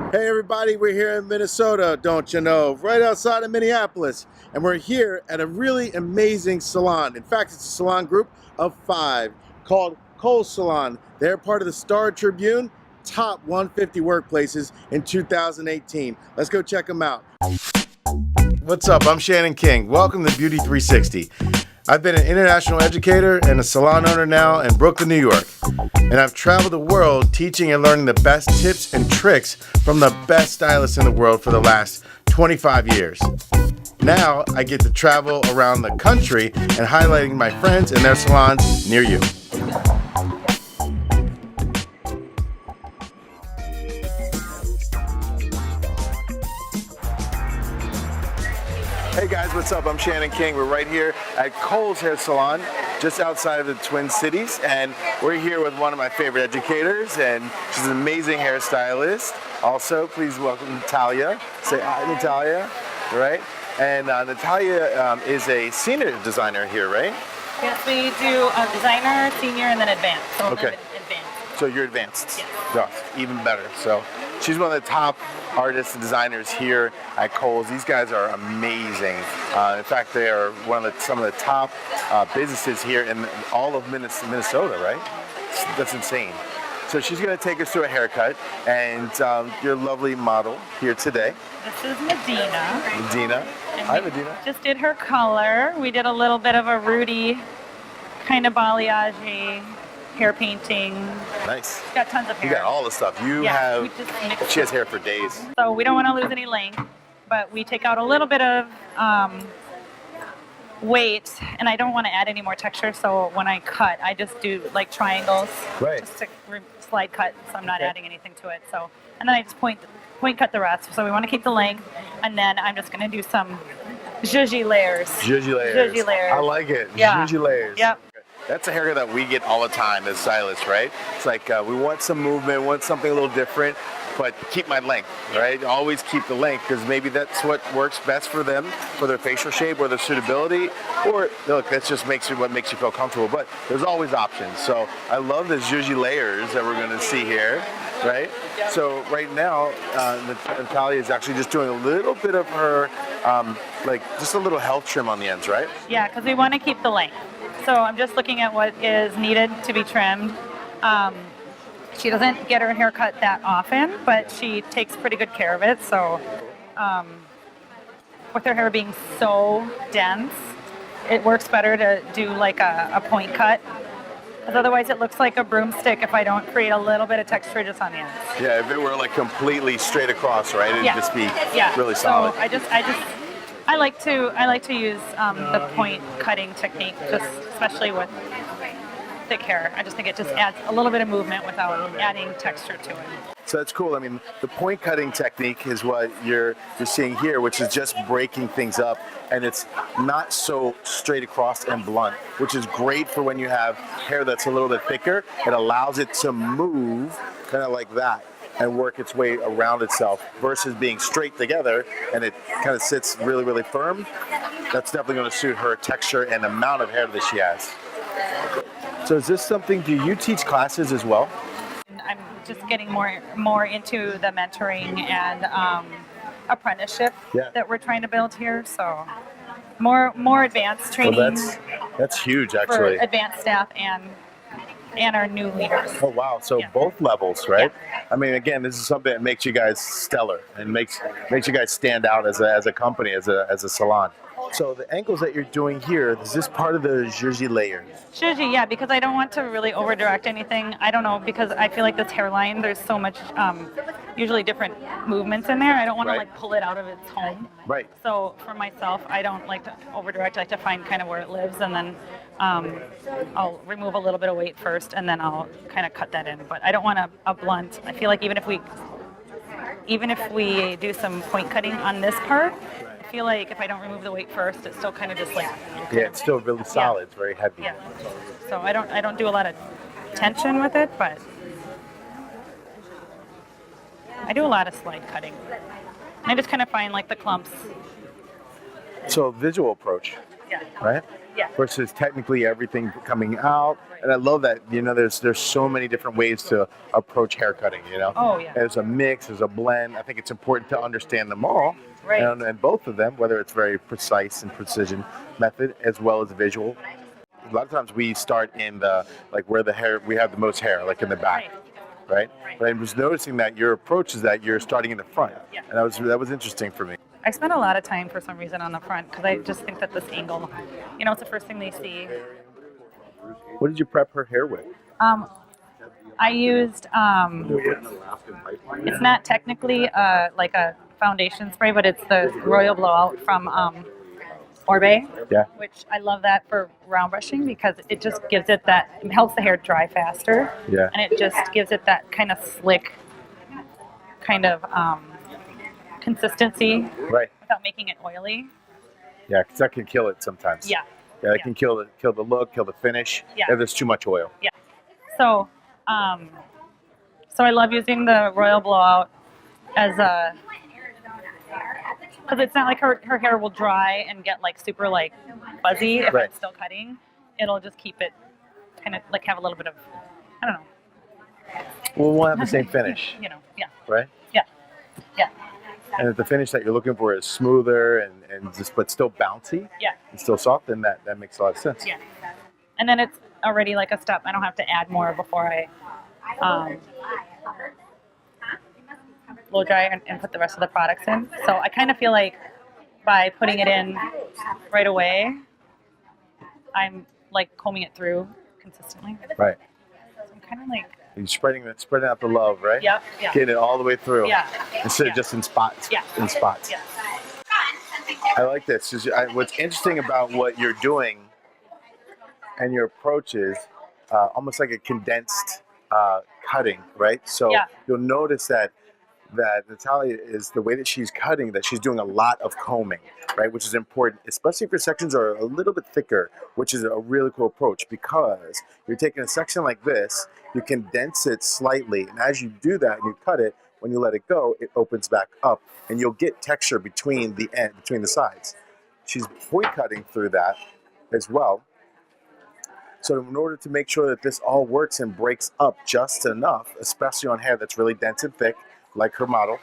Hey everybody, we're here in Minnesota, don't you know, right outside of Minneapolis. And we're here at a really amazing salon. In fact, it's a salon group of 5 called Kohl's Salon. They're part of the Star Tribune top 150 workplaces in 2018. Let's go check them out. What's up? I'm Shannon King. Welcome to Beauty360. I've been an international educator and a salon owner now in Brooklyn, New York. And I've traveled the world teaching and learning the best tips and tricks from the best stylists in the world for the last 25 years. Now I get to travel around the country and highlighting my friends and their salons near you. Hey guys, what's up? I'm Shannon King. We're right here at Kohl's Hair Salon, just outside of the Twin Cities, and we're here with one of my favorite educators, and she's an amazing hairstylist. Also, please welcome Natalia. Say hi, Natalia. Right? And Natalia is a senior designer here, right? Yes, we do designer, senior, and then advanced. So Okay. Advanced. So you're advanced. Yes. Yeah, even better. So she's one of the top artists and designers here at Kohl's. These guys are amazing. In fact, they are some of the top businesses here in all of Minnesota, right? That's insane. So she's going to take us through a haircut, and your lovely model here today. This is Medina. Medina. And Hi, we Medina. just did her color. We did a little bit of a Rudy kind of balayage, hair painting. Nice. She's got tons of hair. You got all the stuff. We just mixed She has hair for days. So we don't want to lose any length, but we take out a little bit of weight, and I don't want to add any more texture, so when I cut, I just do like triangles. Right. Just to slide cut, so I'm not adding anything to it. So, and then I just point cut the rest. So we want to keep the length, and then I'm just going to do some Juejee layers. Juejee layers. Juejee layers. I like it. Yeah. Juejee layers. Yep. That's a haircut that we get all the time as stylists, right? It's like we want some movement, want something a little different, but keep my length, right? Always keep the length, because maybe that's what works best for them, for their facial shape or their suitability, or look, that just what makes you feel comfortable. But there's always options. So I love the Juejee layers that we're going to see here, right? So right now, Natalia is actually just doing a little bit of her, like just a little health trim on the ends, right? Yeah, because we want to keep the length. So I'm just looking at what is needed to be trimmed. She doesn't get her hair cut that often, but she takes pretty good care of it. So with her hair being so dense, it works better to do like a point cut. Because otherwise it looks like a broomstick if I don't create a little bit of texture just on the ends. Yeah, if it were like completely straight across, right? It'd just be really solid. So I like to use the point cutting technique, just especially with thick hair. I just think it just adds a little bit of movement without adding texture to it. So that's cool. I mean, the point cutting technique is what you're seeing here, which is just breaking things up, and it's not so straight across and blunt, which is great for when you have hair that's a little bit thicker. It allows it to move kind of like that and work its way around itself versus being straight together and it kind of sits really, really firm. That's definitely going to suit her texture and amount of hair that she has. So is this something, do you teach classes as well? I'm just getting more into the mentoring and apprenticeship that we're trying to build here. So more advanced training. Well, that's huge, actually. For advanced staff and our new leaders. Oh wow! So both levels, right? Yeah. I mean, again, this is something that makes you guys stellar and makes you guys stand out as a company, as a salon. So the angles that you're doing here, is this part of the Juejee layers? Juejee, yeah, because I don't want to really over direct anything. I don't know, because I feel like this hairline, there's so much, usually different movements in there. I don't want to like pull it out of its home. Right. So for myself, I don't like to over direct. I like to find kind of where it lives, and then I'll remove a little bit of weight first, and then I'll kind of cut that in. But I don't want a blunt. I feel like even if we do some point cutting on this part, I feel like if I don't remove the weight first, it's still kind of just like. Yeah, it's still really solid. It's very heavy. Yeah. So I don't do a lot of tension with it, but I do a lot of slide cutting. I just kind of find like the clumps. So visual approach. Yeah. Right? Yeah. Versus technically everything coming out. And I love that, you know, there's so many different ways to approach haircutting, you know? Oh, yeah. There's a mix, there's a blend. I think it's important to understand them all. Right. And both of them, whether it's very precise and precision method as well as visual. A lot of times we start in the, like where the hair, we have the most hair, like in the back. Right? But I was noticing that your approach is that you're starting in the front. Yeah. And that was interesting for me. I spend a lot of time for some reason on the front because I just think that this angle, you know, it's the first thing they see. What did you prep her hair with? I used, it's not technically like a foundation spray, but it's the Royal Blowout from Orbe. Yeah. Which I love that for round brushing because it just gives it that, it helps the hair dry faster. Yeah. And it just gives it that kind of slick kind of consistency. Right. Without making it oily. Yeah, because that can kill it sometimes. Yeah. Yeah, it can kill the look, kill the finish. Yeah. If there's too much oil. Yeah. So, so I love using the Royal Blowout as a, because it's not like her hair will dry and get like super like fuzzy if Right. I'm still cutting. It'll just keep it kind of like have a little bit of, I don't know. Well, we'll have the same finish. You know, yeah. Right? Yeah. Yeah. And if the finish that you're looking for is smoother and just but still bouncy Yeah. and still soft, then that makes a lot of sense. Yeah. And then it's already like a step. I don't have to add more before I blow dry and put the rest of the products in. So I kind of feel like by putting it in right away, I'm like combing it through consistently. Right. So I'm kind of like, You're spreading out the love, right? yep, yeah. Getting it all the way through. Yeah. Instead of just in spots. Yeah. In spots. Yeah. I like this. What's interesting about what you're doing and your approach is almost like a condensed cutting, right? So Yeah. you'll notice that Natalia is the way that she's cutting, that she's doing a lot of combing, right? Which is important, especially if your sections are a little bit thicker, which is a really cool approach because you're taking a section like this, you condense it slightly, and as you do that and you cut it, when you let it go, it opens back up, and you'll get texture between the sides. She's point cutting through that as well. So in order to make sure that this all works and breaks up just enough, especially on hair that's really dense and thick, like her model,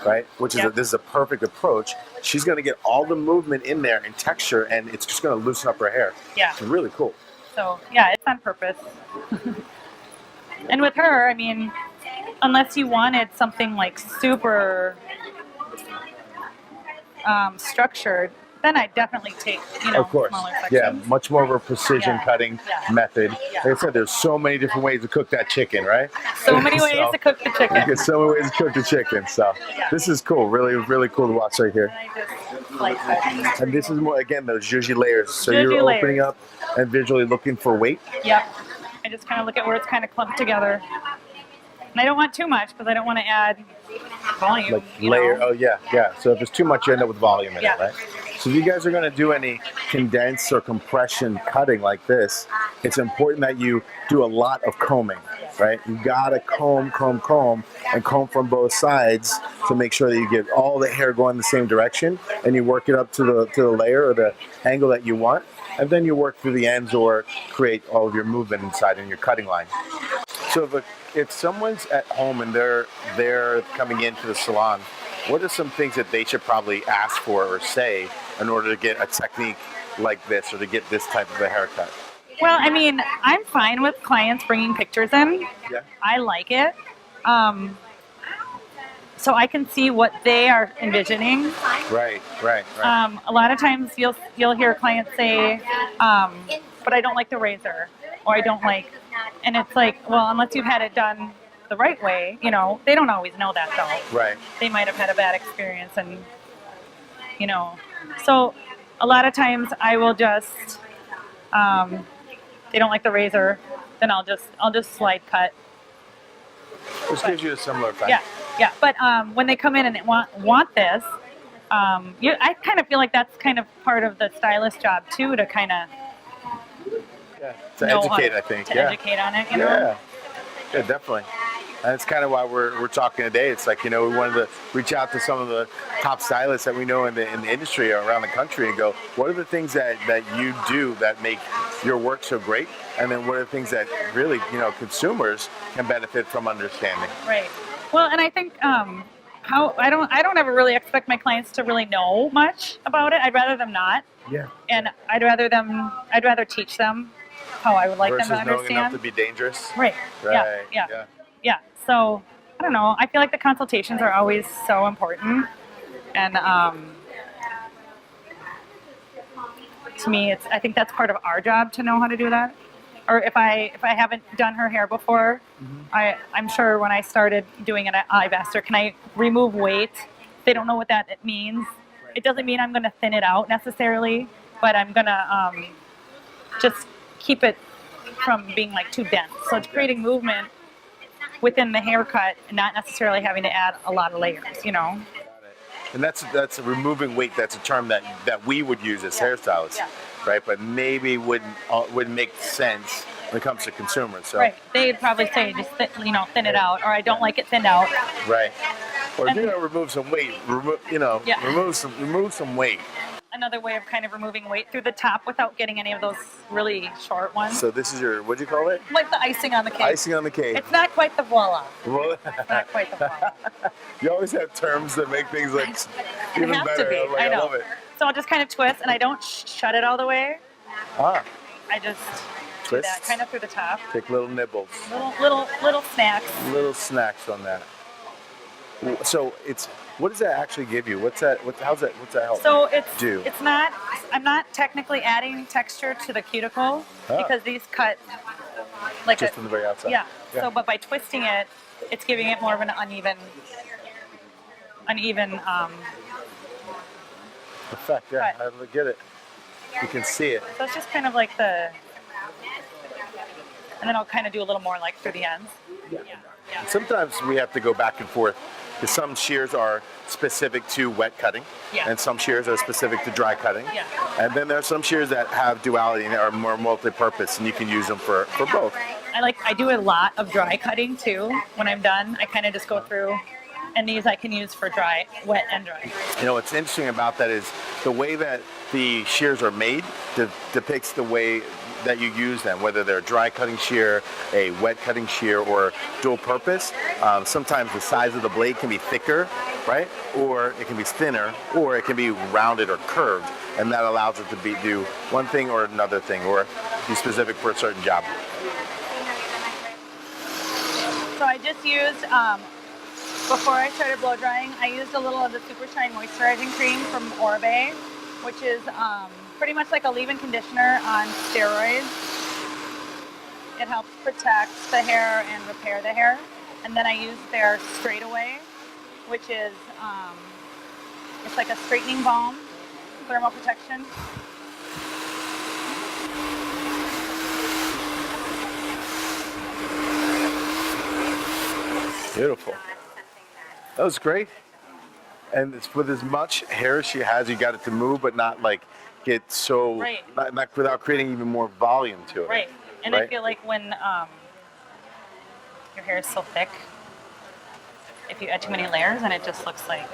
right? Which is this is a perfect approach. She's going to get all the movement in there and texture, and it's just going to loosen up her hair. Yeah. It's really cool. So yeah, it's on purpose. And with her, I mean, unless you wanted something like super structured, then I definitely take, Of course. smaller Yeah, sections. much more of a precision cutting method. Yeah. Like I said, there's so many different ways to cook that chicken, right? So many ways to cook the chicken. There's so many ways to cook the chicken. So this is cool. Really, really cool to watch right here. And I just slice it. And this is more, again, those Juejee layers. So Juejee you're layers. opening up and visually looking for weight. Yep. I just kind of look at where it's kind of clumped together. And I don't want too much because I don't want to add volume. Like you layer. know? Oh, yeah, yeah. So if it's too much, you end up with volume in Yeah. it, right? So if you guys are going to do any condense or compression cutting like this, it's important that you do a lot of combing, right? You got to comb, and comb from both sides to make sure that you get all the hair going the same direction, and you work it up to the layer or the angle that you want, and then you work through the ends or create all of your movement inside in your cutting line. So if someone's at home and they're coming into the salon, what are some things that they should probably ask for or say in order to get a technique like this or to get this type of a haircut? Well, I mean, I'm fine with clients bringing pictures in. Yeah. I like it. So I can see what they are envisioning. Right. A lot of times you'll hear clients say, but I don't like the razor, or I don't like, and it's like, well, unless you've had it done the right way, they don't always know that though. Right. They might have had a bad experience, and so a lot of times I will just, they don't like the razor, then I'll just slide cut. Which gives you a similar effect. Yeah. But when they come in and they want this, I kind of feel like that's kind of part of the stylist job too, to kind of to educate, I think. To educate on it, you know? Yeah, definitely. And that's kind of why we're talking today. It's like, you know, we wanted to reach out to some of the top stylists that we know in the industry or around the country and go, what are the things that you do that make your work so great? And then what are the things that really, you know, consumers can benefit from understanding? Right. Well, and I think how I don't ever really expect my clients to really know much about it. I'd rather them not. Yeah. And I'd rather teach them how I would like Versus them to knowing understand. enough to be dangerous. Right. Yeah. So I don't know. I feel like the consultations are always so important, and to me, I think that's part of our job to know how to do that. Or if I haven't done her hair before, I'm sure when I started doing it, I've asked her, can I remove weight? They don't know what that means. It doesn't mean I'm going to thin it out necessarily, but I'm going to just keep it from being like too dense. So it's creating movement within the haircut and not necessarily having to add a lot of layers, you know? And that's removing weight. That's a term that we would use as hairstylists, right? But maybe wouldn't make sense when it comes to consumers. So. Right. They'd probably say just thin it out, or I don't like it thinned out. Right. Or if you're gonna remove some weight, remove some weight. Another way of kind of removing weight through the top without getting any of those really short ones. So this is your, what'd you call it? Like the icing on the cake. Icing on the cake. It's not quite the voila. It's not quite the voila. You always have terms that make things like even it has better. To be. I know. love it. So I'll just kind of twist, and I don't shut it all the way. Ah. I just twist. Do that kind of through the top. Take little nibbles. Little snacks. Little snacks on that. So what does that actually give you? What's that help? So do? It's not. I'm not technically adding texture to the cuticle because these cut like just from the very outside. Yeah. So, but by twisting it, it's giving it more of an uneven effect. Yeah, I get it. You can see it. So it's just kind of like and then I'll kind of do a little more like through the ends. Yeah. Sometimes we have to go back and forth because some shears are specific to wet cutting, and some shears are specific to dry cutting, and then there are some shears that have duality and are more multi-purpose, and you can use them for both. I do a lot of dry cutting too. When I'm done, I kind of just go through, and these I can use for dry, wet and dry. You know what's interesting about that is the way that the shears are made depicts the way that you use them, whether they're a dry cutting shear, a wet cutting shear, or dual purpose. Sometimes the size of the blade can be thicker, right? Or it can be thinner, or it can be rounded or curved, and that allows it to do one thing or another thing, or be specific for a certain job. So I just used, before I started blow drying, I used a little of the Super Shine Moisturizing Cream from Oribe, which is pretty much like a leave-in conditioner on steroids. It helps protect the hair and repair the hair. And then I use their Straightaway, which is it's like a straightening balm, thermal protection. Beautiful. That was great. And it's with as much hair as she has, you got it to move, but not like get so, not without creating even more volume to it. Right. And I feel like when your hair is so thick, if you add too many layers, and it just looks like,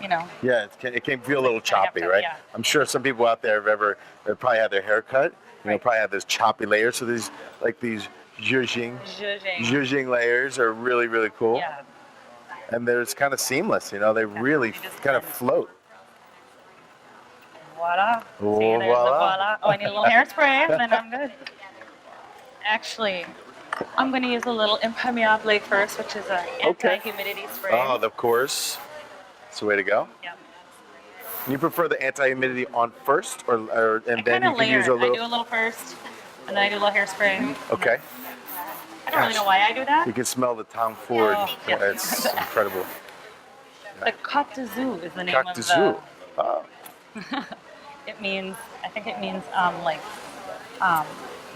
you know. Yeah, it can feel a little choppy, right? Yeah. I'm sure some people out there have probably had their hair cut, probably have those choppy layers. So these Juejee layers are really, really cool. Yeah. And they're kind of seamless, they really kind of float. Voila. Oh, see, there's voila. The voila. Oh, I need a little hairspray, and then I'm good. Actually, I'm going to use a little impermeable first, which is an anti-humidity spray. Oh, of course. That's the way to go. Yeah. You prefer the anti-humidity on first, and then you can use a little? I do a little first, and then I do a little hairspray. Okay. I don't really know why I do that. You can smell the Tom Ford. Oh, yes. It's incredible. The Côte d'Azur is the name Côte d'Azur. Oh. I think it means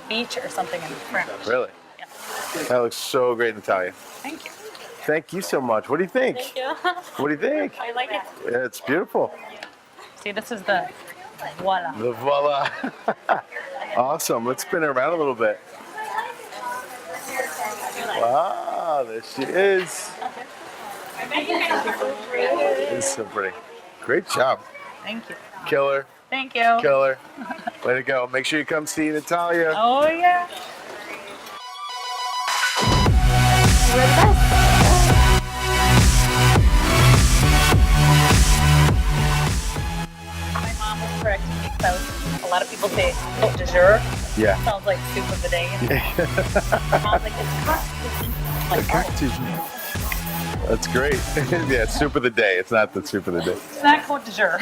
beach or something in French. Really? Yeah. That looks so great, Natalia. Thank you. Thank you so much. What do you think? Thank you. What do you think? I like it. Yeah, it's beautiful. See, this is the voila. The voila. Awesome. Let's spin it around a little bit. Wow. Oh, there she is. It's so pretty. Great job. Thank you. Killer. Thank you. Killer. Way to go. Make sure you come see Natalia. Oh, yeah. We're the best. My mom was correcting me because a lot of people say cote de jour. Yeah. Sounds like soup of the day. My mom's like, it's cocktail. Like, Cocktail. That's great. Yeah, soup of the day. It's not the soup of the day. It's not cote de jour.